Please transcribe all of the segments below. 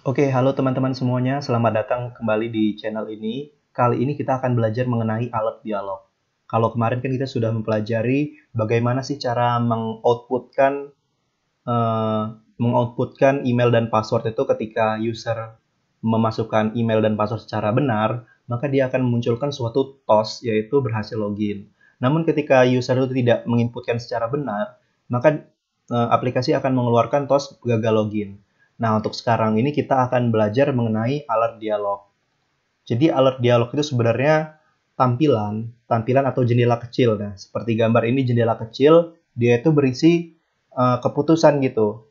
Oke, halo teman-teman semuanya. Selamat datang kembali di channel ini. Kali ini kita akan belajar mengenai alert dialog. Kalau kemarin kan kita sudah mempelajari bagaimana sih cara eh, mengoutputkan email dan password itu ketika user memasukkan email dan password secara benar, maka dia akan memunculkan suatu toast yaitu berhasil login. Namun ketika user itu tidak menginputkan secara benar, maka aplikasi akan mengeluarkan toast gagal login. Nah, untuk sekarang ini kita akan belajar mengenai alert dialog. Jadi alert dialog itu sebenarnya tampilan atau jendela kecil. Nah, seperti gambar ini jendela kecil, dia itu berisi keputusan gitu.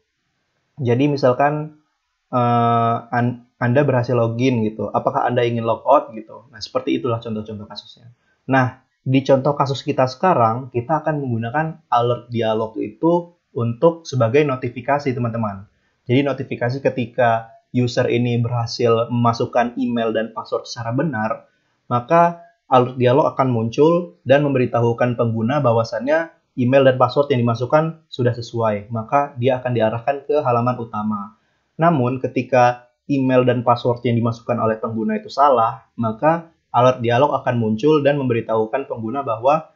Jadi misalkan Anda berhasil login gitu. Apakah Anda ingin logout gitu? Nah, seperti itulah contoh-contoh kasusnya. Nah, di contoh kasus kita sekarang, kita akan menggunakan alert dialog itu untuk sebagai notifikasi, teman-teman. Jadi notifikasi ketika user ini berhasil memasukkan email dan password secara benar, maka alert dialog akan muncul dan memberitahukan pengguna bahwasannya email dan password yang dimasukkan sudah sesuai. Maka dia akan diarahkan ke halaman utama. Namun, ketika email dan password yang dimasukkan oleh pengguna itu salah, maka alert dialog akan muncul dan memberitahukan pengguna bahwa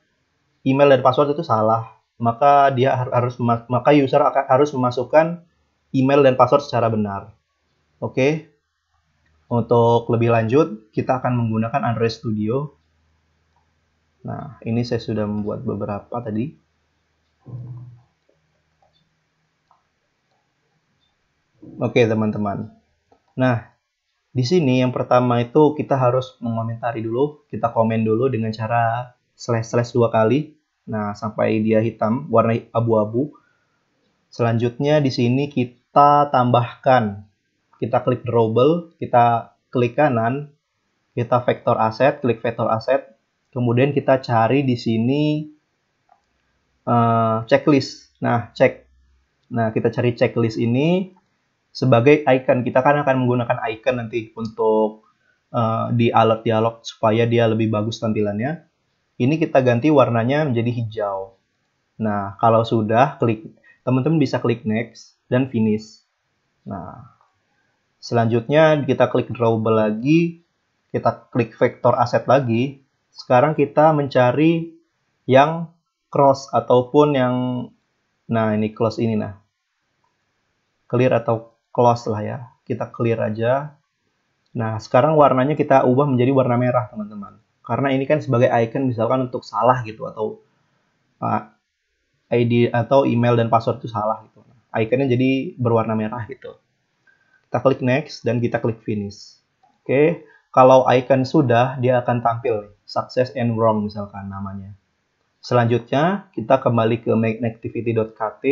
email dan password itu salah. Maka user harus memasukkan email dan password secara benar. Oke. Untuk lebih lanjut, kita akan menggunakan Android Studio. Nah, ini saya sudah membuat beberapa tadi. Oke, teman-teman. Nah, di sini yang pertama itu kita harus mengomentari dulu, kita komen dulu dengan cara slash dua kali. Nah, sampai dia hitam, warna abu-abu. Selanjutnya di sini kita tambahkan, kita klik drawable, kita klik kanan, kita vektor asset, klik vektor asset. Kemudian kita cari di sini checklist. Nah, kita cari checklist ini sebagai icon. Kita kan akan menggunakan icon nanti untuk di alert dialog supaya dia lebih bagus tampilannya. Ini kita ganti warnanya menjadi hijau. Nah, kalau sudah, teman-teman bisa klik next dan finish. Nah, selanjutnya kita klik drawable lagi, kita klik vektor asset lagi. Sekarang kita mencari yang cross ataupun yang, nah ini close ini, nah clear atau close lah ya. Kita clear aja. Nah, sekarang warnanya kita ubah menjadi warna merah, teman-teman. Karena ini kan sebagai icon misalkan untuk salah gitu atau ID atau email dan password itu salah gitu. Iconnya jadi berwarna merah gitu. Kita klik next dan kita klik finish. Oke, kalau icon sudah, dia akan tampil success and wrong misalkan namanya. Selanjutnya, kita kembali ke makeactivity.kt.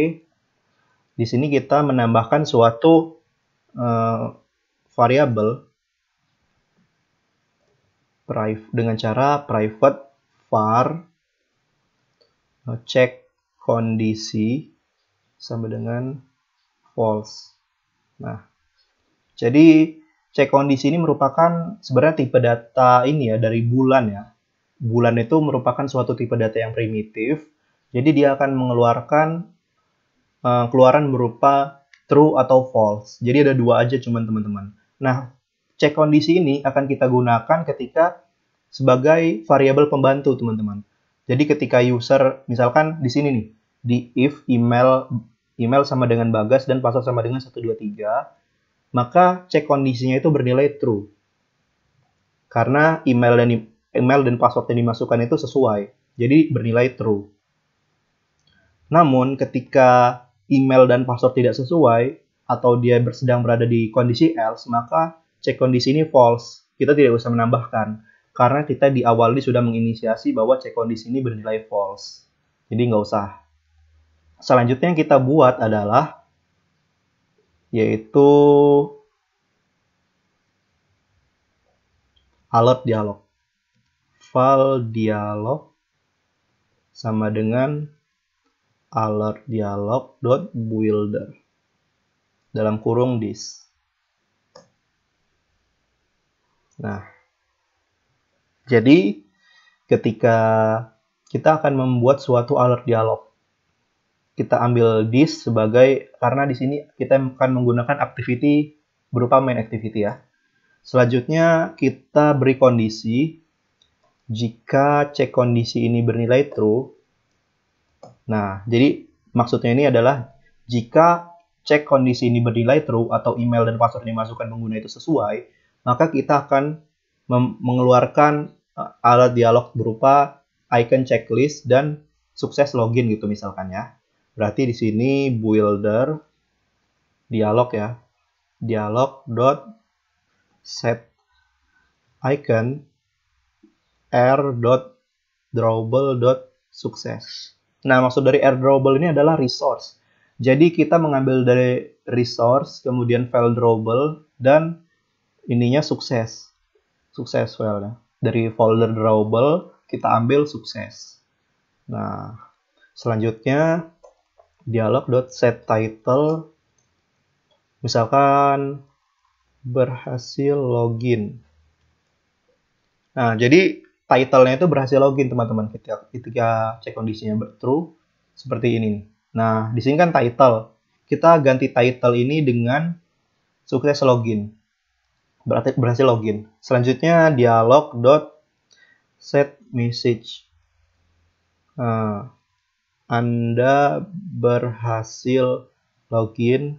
Di sini kita menambahkan suatu variabel dengan cara private var cek kondisi sama dengan false. Nah, jadi cek kondisi ini merupakan sebenarnya tipe data ini ya dari bulan ya. Bulan itu merupakan suatu tipe data yang primitif. Jadi dia akan mengeluarkan keluaran berupa true atau false. Jadi ada dua aja cuman teman-teman. Nah, cek kondisi ini akan kita gunakan ketika sebagai variabel pembantu teman-teman. Jadi ketika user misalkan di sini nih, di if email sama dengan Bagas dan password sama dengan 123, maka cek kondisinya itu bernilai true. Karena email dan password yang dimasukkan itu sesuai. Jadi bernilai true. Namun ketika email dan password tidak sesuai atau dia sedang berada di kondisi else, maka cek kondisi ini false. Kita tidak usah menambahkan karena kita di awal ini sudah menginisiasi bahwa cek kondisi ini bernilai false. Jadi nggak usah. Selanjutnya yang kita buat adalah yaitu alert dialog. File dialog sama dengan alert dialog.builder dalam kurung this. Nah, jadi ketika kita akan membuat suatu alert dialog, kita ambil this sebagai, karena di sini kita akan menggunakan activity berupa main activity ya. Selanjutnya kita beri kondisi jika cek kondisi ini bernilai true. Nah, jadi maksudnya ini adalah jika cek kondisi ini bernilai true atau email dan password yang dimasukkan pengguna itu sesuai, maka kita akan mengeluarkan alert dialog berupa icon checklist dan sukses login gitu misalkan ya. Berarti di sini builder dialog ya. Dialog.set icon r.drawable.success. Nah, maksud dari r-drawable ini adalah resource. Jadi kita mengambil dari resource, kemudian file drawable, dan ininya sukses. Sukses filenya. Dari folder drawable, kita ambil sukses. Nah, selanjutnya dialog.setTitle, misalkan berhasil login. Nah, jadi title-nya itu berhasil login, teman-teman. Ketika cek kondisinya true, seperti ini. Nah, di sini kan title. Kita ganti title ini dengan sukses login. Berarti berhasil login. Selanjutnya, dialog.setMessage. Nah, Anda berhasil login.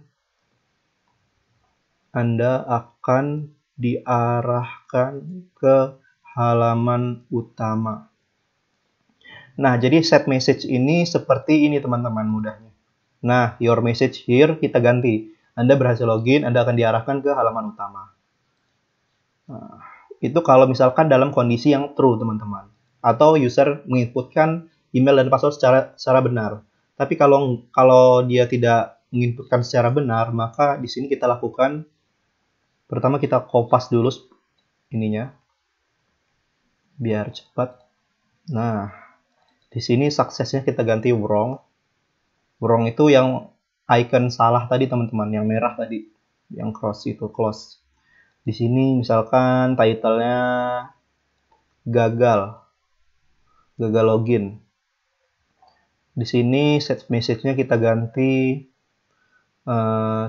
Anda akan diarahkan ke halaman utama. Nah, jadi set message ini seperti ini teman-teman mudahnya. Nah, your message here kita ganti. Anda berhasil login, Anda akan diarahkan ke halaman utama. Nah, itu kalau misalkan dalam kondisi yang true teman-teman. Atau user menginputkan email dan password secara benar. Tapi kalau dia tidak menginputkan secara benar, maka di sini kita lakukan, pertama kita kopas dulu ininya, biar cepat. Nah, di sini suksesnya kita ganti wrong. Wrong itu yang icon salah tadi teman-teman, yang merah tadi, yang cross itu close. Di sini misalkan title-nya gagal login. Di sini set message-nya kita ganti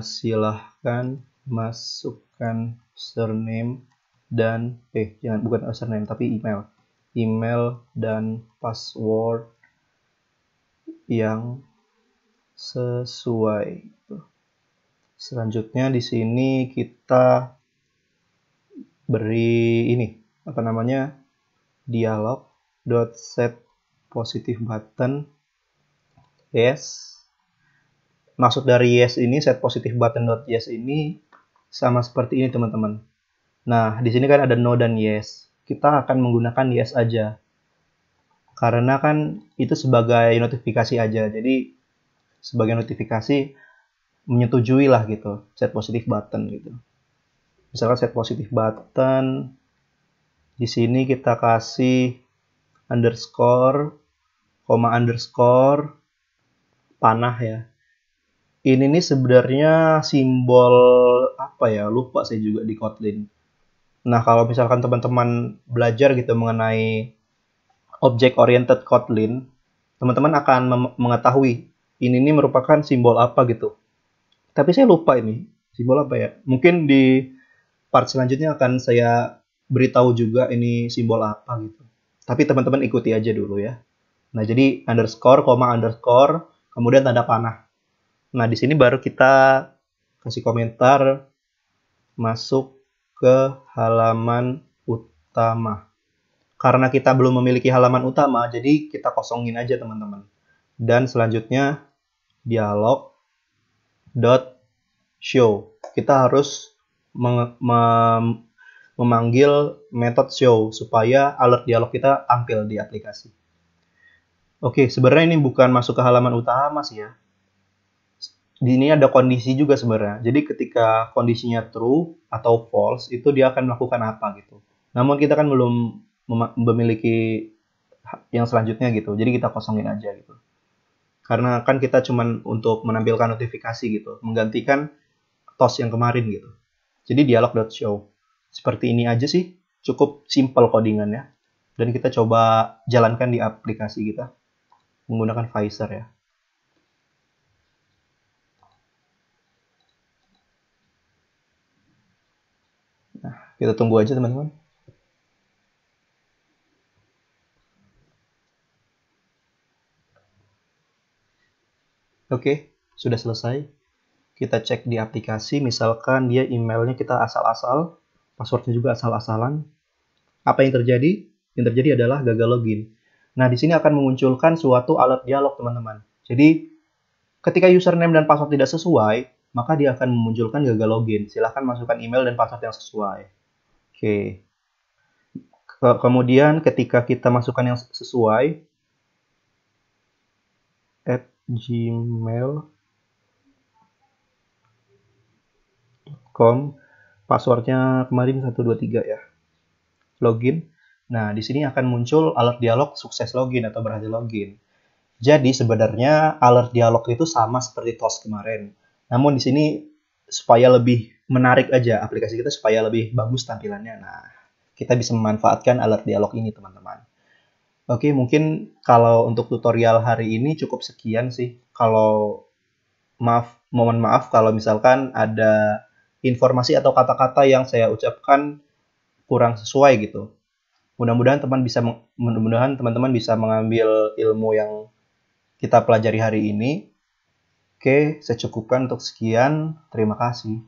silahkan masukkan username dan bukan username tapi email dan password yang sesuai. Selanjutnya di sini kita beri ini dialog.set positive button yes. Maksud dari yes ini, set positive button.yes ini sama seperti ini teman-teman. Nah, di sini kan ada no dan yes. Kita akan menggunakan yes aja. Karena kan itu sebagai notifikasi aja. Jadi sebagai notifikasi menyetujui lah gitu, set positive button gitu. Misalkan set positive button, di sini kita kasih underscore, underscore, panah ya. Ini nih sebenarnya simbol apa ya? Lupa saya juga di Kotlin. Nah, kalau misalkan teman-teman belajar gitu mengenai object oriented Kotlin, teman-teman akan mengetahui ini nih merupakan simbol apa gitu. Tapi saya lupa ini simbol apa ya. Mungkin di part selanjutnya akan saya beritahu juga ini simbol apa gitu. Tapi teman-teman ikuti aja dulu ya. Nah, jadi underscore, underscore, kemudian tanda panah. Nah, di sini baru kita kasih komentar masuk ke halaman utama. Karena kita belum memiliki halaman utama, jadi kita kosongin aja teman-teman. Dan selanjutnya dialog.show. Kita harus memanggil method show supaya alert dialog kita tampil di aplikasi. Oke, sebenarnya ini bukan masuk ke halaman utama sih ya. Di ini ada kondisi juga sebenarnya. Jadi ketika kondisinya true atau false, itu dia akan melakukan apa gitu. Namun kita kan belum memiliki yang selanjutnya gitu. Jadi kita kosongin aja gitu. Karena kan kita cuman untuk menampilkan notifikasi gitu. Menggantikan toast yang kemarin gitu. Jadi dialog.show. Seperti ini aja sih. Cukup simple codingannya. Dan kita coba jalankan di aplikasi kita. Menggunakan Visual ya. Kita tunggu aja teman-teman. Oke, sudah selesai. Kita cek di aplikasi, misalkan dia emailnya kita asal-asal, passwordnya juga asal-asalan. Apa yang terjadi? Yang terjadi adalah gagal login. Nah, di sini akan memunculkan suatu alert dialog, teman-teman. Jadi, ketika username dan password tidak sesuai, maka dia akan memunculkan gagal login. Silahkan masukkan email dan password yang sesuai. Oke. Kemudian ketika kita masukkan yang sesuai, @gmail.com, passwordnya kemarin 123 ya. Login. Nah, di sini akan muncul alert dialog sukses login atau berhasil login. Jadi sebenarnya alert dialog itu sama seperti TOS kemarin. Namun di sini supaya lebih menarik aja aplikasi kita supaya lebih bagus tampilannya. Nah, kita bisa memanfaatkan alert dialog ini, teman-teman. Oke, mungkin kalau untuk tutorial hari ini cukup sekian sih. Kalau mohon maaf kalau misalkan ada informasi atau kata-kata yang saya ucapkan kurang sesuai gitu. Mudah-mudahan teman-teman bisa mengambil ilmu yang kita pelajari hari ini. Oke, saya cukupkan untuk sekian. Terima kasih.